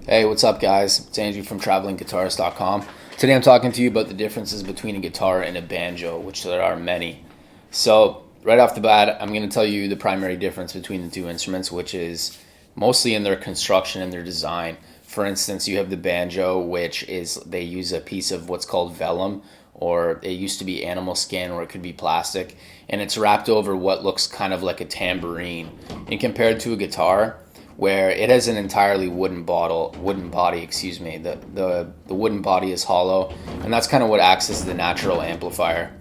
Hey, what's up, guys? It's Andrew from travelingguitarist.com. Today I'm talking to you about the differences between a guitar and a banjo, which there are many. So, right off the bat, I'm going to tell you the primary difference between the two instruments, which is mostly in their construction and their design. For instance, you have the banjo, which is they use a piece of what's called vellum, or it used to be animal skin, or it could be plastic, and it's wrapped over what looks kind of like a tambourine. And compared to a guitar, where it has an entirely wooden body, excuse me. The wooden body is hollow, and that's kind of what acts as the natural amplifier.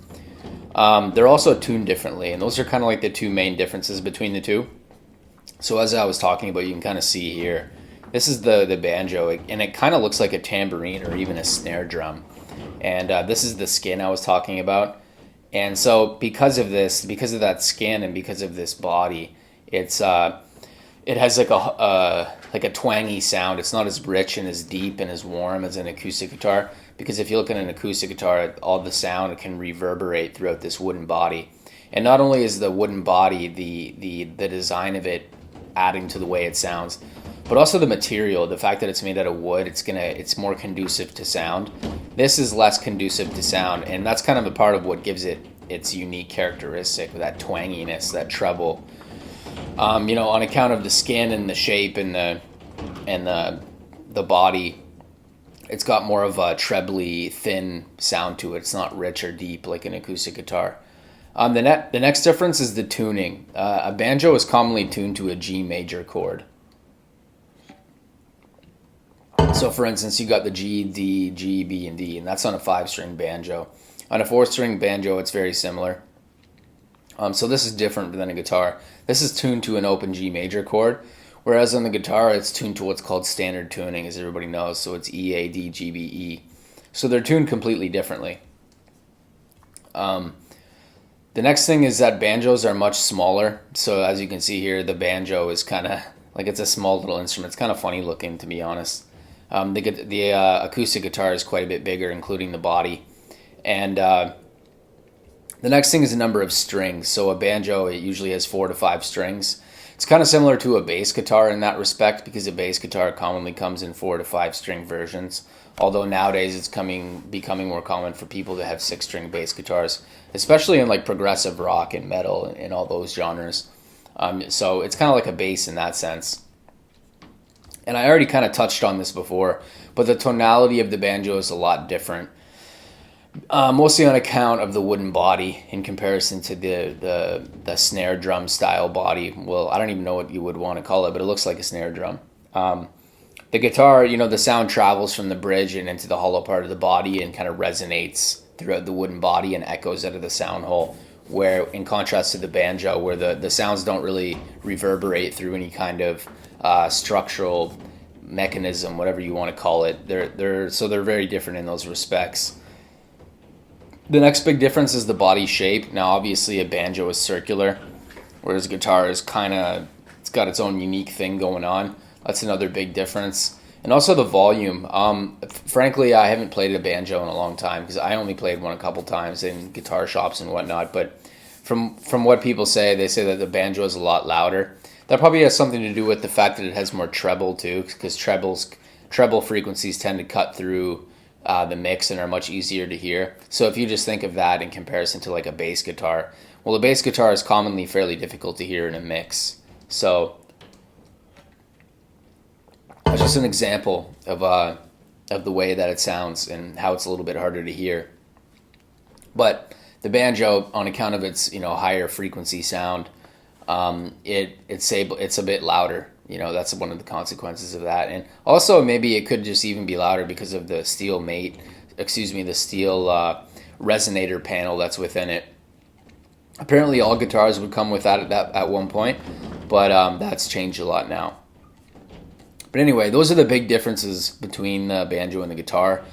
They're also tuned differently, and those are kind of like the two main differences between the two. So as I was talking about, you can kind of see here, this is the banjo, and it kind of looks like a tambourine or even a snare drum. And this is the skin I was talking about. And so because of that skin and because of this body, it has like a twangy sound. It's not as rich and as deep and as warm as an acoustic guitar, because if you look at an acoustic guitar, all the sound can reverberate throughout this wooden body. And not only is the wooden body the design of it adding to the way it sounds, but also the material, the fact that it's made out of wood, it's more conducive to sound. This is less conducive to sound, and that's kind of a part of what gives it its unique characteristic, that twanginess, that treble. On account of the skin and the shape and the body, it's got more of a trebly, thin sound to it. It's not rich or deep like an acoustic guitar. The next difference is the tuning. A banjo is commonly tuned to a G major chord. So, for instance, you got the G, D, G, B, and D, and that's on a 5-string banjo. On a 4-string banjo, it's very similar. So this is different than a guitar. This is tuned to an open G major chord, whereas on the guitar, it's tuned to what's called standard tuning, as everybody knows. So it's E, A, D, G, B, E. So they're tuned completely differently. The next thing is that banjos are much smaller. So as you can see here, the banjo is kind of like it's a small little instrument. It's kind of funny looking, to be honest. The acoustic guitar is quite a bit bigger, including the body. And the next thing is the number of strings. So a banjo, it usually has 4 to 5 strings. It's kind of similar to a bass guitar in that respect, because a bass guitar commonly comes in 4 to 5 string versions. Although nowadays it's becoming more common for people to have 6-string bass guitars, especially in like progressive rock and metal and all those genres. So it's kind of like a bass in that sense. And I already kind of touched on this before, but the tonality of the banjo is a lot different. Mostly on account of the wooden body in comparison to the snare drum style body. Well, I don't even know what you would want to call it, but it looks like a snare drum. The guitar, the sound travels from the bridge and into the hollow part of the body and kind of resonates throughout the wooden body and echoes out of the sound hole, where in contrast to the banjo, where the sounds don't really reverberate through any kind of structural mechanism, whatever you want to call it. They're very different in those respects. The next big difference is the body shape. Now, obviously, a banjo is circular, whereas a guitar is it's got its own unique thing going on. That's another big difference. And also the volume. Frankly, I haven't played a banjo in a long time, because I only played one a couple times in guitar shops and whatnot. But from what people say, they say that the banjo is a lot louder. That probably has something to do with the fact that it has more treble too, because treble frequencies tend to cut through the mix and are much easier to hear. So if you just think of that in comparison to like a bass guitar, well, a bass guitar is commonly fairly difficult to hear in a mix. So that's just an example of the way that it sounds and how it's a little bit harder to hear. But the banjo, on account of its higher frequency sound, it's a bit louder. That's one of the consequences of that. And also maybe it could just even be louder because of the steel resonator panel that's within it. Apparently all guitars would come with that at one point, but that's changed a lot now. But anyway, those are the big differences between the banjo and the guitar.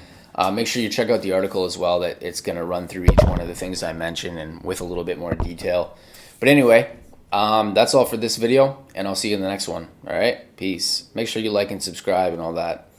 Make sure you check out the article as well, that it's going to run through each one of the things I mentioned and with a little bit more detail. But anyway, that's all for this video, and I'll see you in the next one. All right, peace. Make sure you like and subscribe and all that.